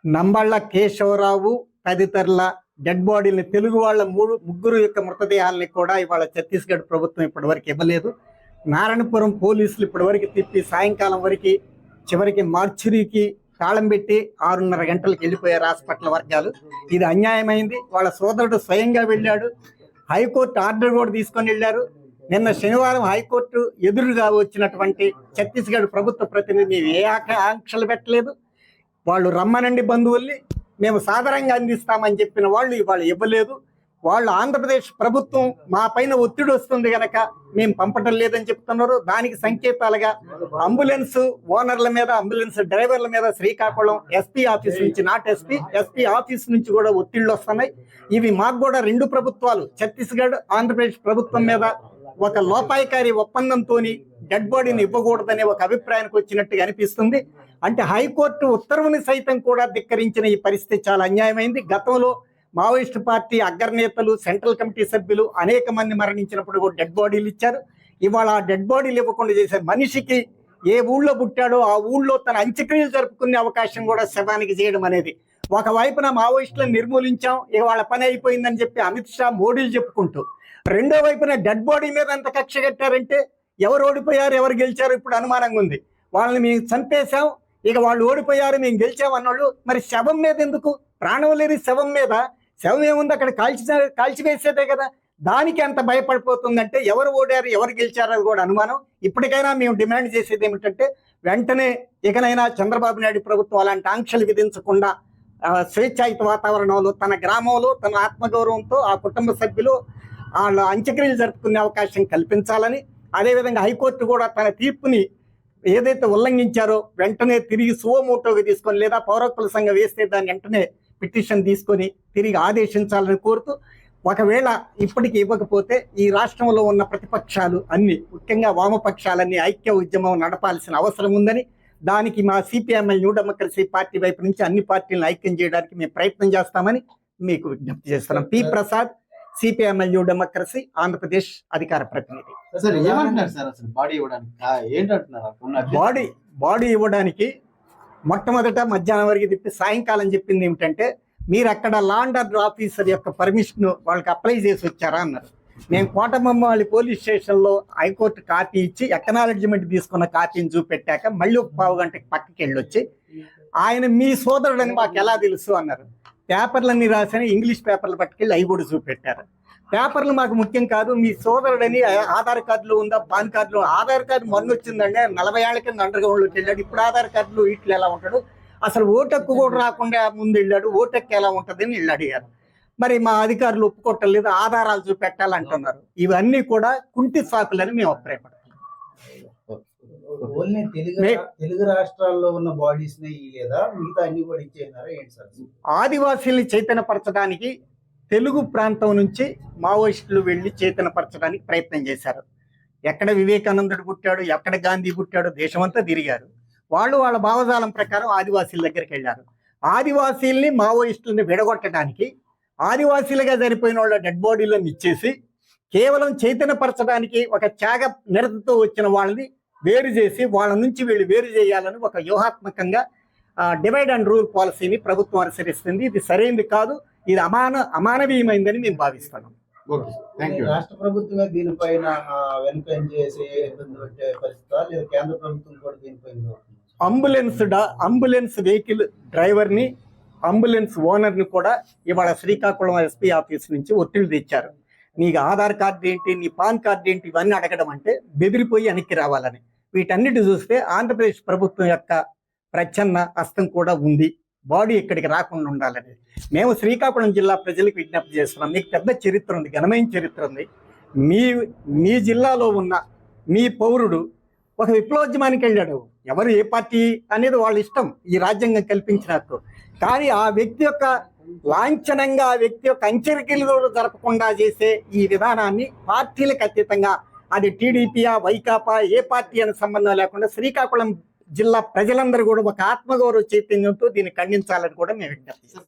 నంబళ్ళ Keshavarao తదితరుల dead బాడీని తెలుగు వాళ్ళ ముగ్గురు యొక్క మృతదేహాలని కూడా ఇవాళ ఛత్తీస్గఢ్ ప్రభుత్వం ఇప్పటివరకు ఇవ్వలేదు. నారాయణపురం పోలీసులు ఇప్పటివరకు తిప్పి సాయంకాలం వరకు చివరికి మార్చురీకి తాళం పెట్టి 6:30 గంటలకు వెళ్ళిపోయారు హాస్పిటల్ వర్గాలు. ఇది అన్యాయమైంది. వాళ్ళ సోదరుడు స్వయంగా వెళ్ళాడు, హైకోర్టు ఆర్డర్ కూడా తీసుకొని వెళ్ళారు. నిన్న శనివారం హైకోర్టు ఎదురుగా వచ్చినటువంటి ఛత్తీస్గఢ్ ప్రభుత్వ ప్రతినిధి ఏ ఆంక్షలు పెట్టలేదు. వాళ్ళు రమ్మనండి బంధువుల్ని, మేము సాధారణంగా అందిస్తామని చెప్పిన వాళ్ళు ఇవాళ ఇవ్వలేదు. వాళ్ళు ఆంధ్రప్రదేశ్ ప్రభుత్వం మా పైన ఒత్తిడి వస్తుంది కనుక మేము పంపటం లేదని చెప్తున్నారు. దానికి సంకేతాలుగా అంబులెన్స్ ఓనర్ల మీద, అంబులెన్స్ డ్రైవర్ల మీద శ్రీకాకుళం ఎస్పీ ఆఫీస్ నుంచి, నాట్ ఎస్పీ ఆఫీస్ నుంచి కూడా ఒత్తిళ్లు వస్తున్నాయి. ఇవి మాకు కూడా రెండు ప్రభుత్వాలు, ఛత్తీస్గఢ్ ఆంధ్రప్రదేశ్ ప్రభుత్వం మీద ఒక లోపాయకారి ఒప్పందంతో డెడ్ బాడీని ఇవ్వకూడదనే ఒక అభిప్రాయానికి వచ్చినట్టుగా అనిపిస్తుంది. అంటే హైకోర్టు ఉత్తర్వుని సైతం కూడా ధిక్కరించిన ఈ పరిస్థితి చాలా అన్యాయమైంది. గతంలో మావోయిస్టు పార్టీ అగ్రనేతలు, సెంట్రల్ కమిటీ సభ్యులు అనేక మంది మరణించినప్పుడు కూడా డెడ్ బాడీలు ఇచ్చారు. ఇవాళ ఆ డెడ్ బాడీలు ఇవ్వకుండా చేసే మనిషికి ఏ ఊళ్ళో పుట్టాడో ఆ ఊళ్ళో తన అంత్యక్రియలు జరుపుకునే అవకాశం కూడా శవానికి చేయడం అనేది, ఒకవైపున మావోయిస్టులను నిర్మూలించాం, ఇక వాళ్ళ పని అయిపోయిందని చెప్పి అమిత్ షా, మోడీలు చెప్పుకుంటూ, రెండో వైపున డెడ్ బాడీ మీద ఎంత కక్ష కట్టారంటే ఎవరు ఓడిపోయారు ఎవరు గెలిచారు ఇప్పుడు అనుమానంగా ఉంది. వాళ్ళని మేము చంపేశాం, ఇక వాళ్ళు ఓడిపోయారు మేము గెలిచాం అన్నాళ్ళు. మరి శవం మీద ఎందుకు? ప్రాణం లేని శవం మీద, శవం ఏముంది అక్కడ, కాల్చివేసేదే కదా. దానికి అంత భయపడిపోతుందంటే ఎవరు ఓడారు ఎవరు గెలిచారు అది కూడా అనుమానం. ఇప్పటికైనా మేము డిమాండ్ చేసేది ఏమిటంటే వెంటనే ఇకనైనా చంద్రబాబు నాయుడు ప్రభుత్వం అలాంటి ఆంక్షలు విధించకుండా స్వేచ్ఛాయుత వాతావరణంలో తన గ్రామంలో తన ఆత్మగౌరవంతో ఆ కుటుంబ సభ్యులు వాళ్ళ అంత్యక్రియలు జరుపుకునే అవకాశం కల్పించాలని, అదేవిధంగా హైకోర్టు కూడా తన తీర్పుని ఏదైతే ఉల్లంఘించారో వెంటనే తిరిగి సువమోటోగా తీసుకొని, లేదా పౌర హక్కుల సంఘం వేస్తే దాన్ని వెంటనే పిటిషన్ తీసుకొని తిరిగి ఆదేశించాలని కోరుతూ, ఒకవేళ ఇప్పటికి ఇవ్వకపోతే ఈ రాష్ట్రంలో ఉన్న ప్రతిపక్షాలు అన్ని, ముఖ్యంగా వామపక్షాలన్నీ ఐక్య ఉద్యమం నడపాల్సిన అవసరం ఉందని, దానికి మా సిపిఎంఎల్ న్యూ డెమోక్రసీ పార్టీ వైపు నుంచి అన్ని పార్టీలను ఐక్యం చేయడానికి మేము ప్రయత్నం చేస్తామని మీకు విజ్ఞప్తి చేస్తున్నాం. P Prasad, CPML new democracy, Andhra Pradesh అధికార ప్రతినిధి. బాడీ ఇవ్వడానికి మొట్టమొదట మధ్యాహ్నం వరకు తిప్పి సాయంకాలం చెప్పింది ఏమిటంటే, మీరు అక్కడ లా అండ్ ఆర్డర్ ఆఫీసర్ యొక్క పర్మిషన్ వాళ్ళకి అప్లై చేసి వచ్చారా అన్నారు. మేము కోటబొమ్మాళి పోలీస్ స్టేషన్లో హైకోర్టు కాపీ ఇచ్చి ఎక్నాలెడ్జ్మెంట్ తీసుకున్న కాపీని చూపెట్టాక మళ్ళీ ఒక పావు గంటకి పక్కకి వెళ్ళొచ్చి, ఆయన మీ సోదరుడని మాకు ఎలా తెలుసు అన్నారు. పేపర్లన్నీ రాసని ఇంగ్లీష్ పేపర్లు పట్టుకెళ్ళి అవి కూడా చూపెట్టారు. పేపర్లు మాకు ముఖ్యం కాదు, మీ సోదరుడని ఆధార్ కార్డులో ఉందా, పాన్ కార్డులో, ఆధార్ కార్డు మొన్న వచ్చిందండి, 40 ఏళ్ల కింద అండర్గ్రౌండ్లోకి వెళ్ళాడు, ఇప్పుడు ఆధార్ కార్డులో ఇట్లు ఎలా ఉంటాడు, అసలు ఓటక్కు కూడా రాకుండా ముందు వెళ్ళాడు, ఓటక్కు ఎలా ఉంటుందని వీళ్ళు అడిగారు. మరి మా అధికారులు ఒప్పుకోవట్లేదు, ఆధారాలు చూపెట్టాలంటున్నారు. ఇవన్నీ కూడా కుంటి సాకులని మేము అభిప్రాయపడతాం. తెలుగు రాష్ట్రాల్లో ఉన్న బాడీస్ లేదా మిగతా అన్ని కూడా ఇచ్చేసినారా ఏంటి సార్? ఆదివాసీల్ని చైతన్యపరచడానికి తెలుగు ప్రాంతం నుంచి మావోయిస్టులు వెళ్ళి చైతన్యపరచడానికి ప్రయత్నం చేశారు. ఎక్కడ వివేకానందుడు పుట్టాడు, ఎక్కడ గాంధీ పుట్టాడు, దేశమంతా తిరిగారు. వాళ్ళు వాళ్ళ భావజాలం ప్రకారం ఆదివాసీల దగ్గరికి వెళ్ళారు. ఆదివాసీల్ని మావోయిస్టులని విడగొట్టడానికి ఆదివాసీలుగా సరిపోయిన వాళ్ళ డెడ్ బాడీలను ఇచ్చేసి కేవలం చైతన్యపరచడానికి ఒక త్యాగ నిరతతో వచ్చిన వాళ్ళని వేరు చేసి వాళ్ళ నుంచి వీళ్ళు వేరు చేయాలని ఒక వ్యూహాత్మకంగా డివైడ్ అండ్ రూల్ పాలసీని ప్రభుత్వం అనుసరిస్తుంది. ఇది సరైనది కాదు, ఇది అమానవీయమైందని మేము భావిస్తున్నాం. రాష్ట్ర ప్రభుత్వమే దీనిపైన వెనుకం చేసి పరిస్థితి, కేంద్ర ప్రభుత్వం కూడా దీనిపైన అంబులెన్స్ వెహికల్ డ్రైవర్ని, అంబులెన్స్ ఓనర్ని కూడా ఇవాళ శ్రీకాకుళం ఎస్పీ ఆఫీస్ నుంచి ఒత్తిడి తెచ్చారు. నీకు ఆధార్ కార్డు ఏంటి, నీ పాన్ కార్డు ఏంటి, ఇవన్నీ అడగడం అంటే బెదిరిపోయి వెనక్కి రావాలని. వీటన్నిటి చూస్తే ఆంధ్రప్రదేశ్ ప్రభుత్వం యొక్క ప్రచ్ఛన్న హస్తం కూడా ఉంది. బాడీ ఇక్కడికి రాకుండా ఉండాలని మేము శ్రీకాకుళం జిల్లా ప్రజలకు విజ్ఞప్తి చేస్తున్నాం. మీకు పెద్ద చరిత్ర ఉంది, ఘనమైన చరిత్ర ఉంది. మీ జిల్లాలో ఉన్న మీ పౌరుడు ఒక విప్లవోద్యమానికి వెళ్ళాడు. ఎవరు ఏ పార్టీ అనేది వాళ్ళ ఇష్టం, ఈ రాజ్యాంగం కల్పించినట్టు. కానీ ఆ వ్యక్తి యొక్క లాంఛనంగా, ఆ వ్యక్తి యొక్క అంచెరికలు జరపకుండా చేసే ఈ విధానాన్ని పార్టీలకు అతీతంగా, అది టీడీపీయా, వైకాపా, ఏ పార్టీ అనే సంబంధం లేకుండా శ్రీకాకుళం జిల్లా ప్రజలందరూ కూడా ఒక ఆత్మగౌరవ చైతన్యంతో దీన్ని ఖండించాలని కూడా మేము విజ్ఞప్తి చేస్తాం.